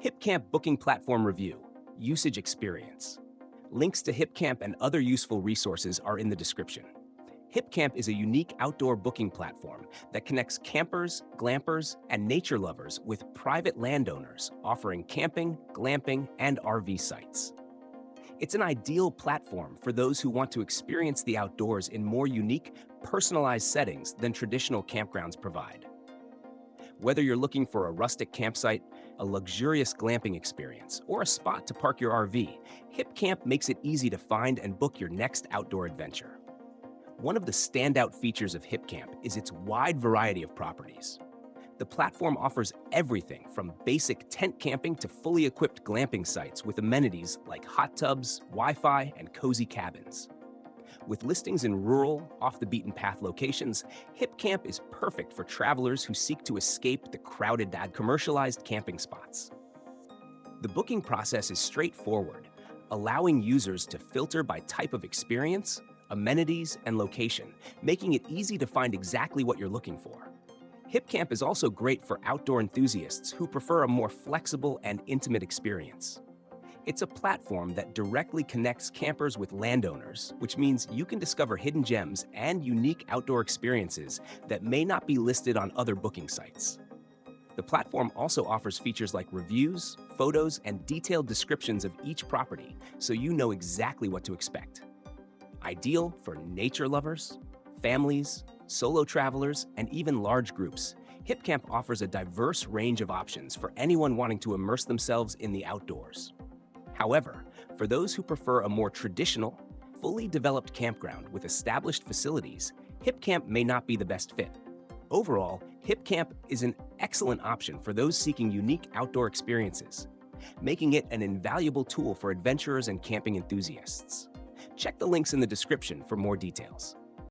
Hipcamp Booking Platform Review, Usage Experience. Links to Hipcamp and other useful resources are in the description. Hipcamp is a unique outdoor booking platform that connects campers, glampers, and nature lovers with private landowners offering camping, glamping, and RV sites. It's an ideal platform for those who want to experience the outdoors in more unique, personalized settings than traditional campgrounds provide. Whether you're looking for a rustic campsite, a luxurious glamping experience, or a spot to park your RV, Hipcamp makes it easy to find and book your next outdoor adventure. One of the standout features of Hipcamp is its wide variety of properties. The platform offers everything from basic tent camping to fully equipped glamping sites with amenities like hot tubs, Wi-Fi, and cozy cabins. With listings in rural, off-the-beaten-path locations, Hipcamp is perfect for travelers who seek to escape the crowded and commercialized camping spots. The booking process is straightforward, allowing users to filter by type of experience, amenities, and location, making it easy to find exactly what you're looking for. Hipcamp is also great for outdoor enthusiasts who prefer a more flexible and intimate experience. It's a platform that directly connects campers with landowners, which means you can discover hidden gems and unique outdoor experiences that may not be listed on other booking sites. The platform also offers features like reviews, photos, and detailed descriptions of each property, so you know exactly what to expect. Ideal for nature lovers, families, solo travelers, and even large groups, Hipcamp offers a diverse range of options for anyone wanting to immerse themselves in the outdoors. However, for those who prefer a more traditional, fully developed campground with established facilities, Hipcamp may not be the best fit. Overall, Hipcamp is an excellent option for those seeking unique outdoor experiences, making it an invaluable tool for adventurers and camping enthusiasts. Check the links in the description for more details.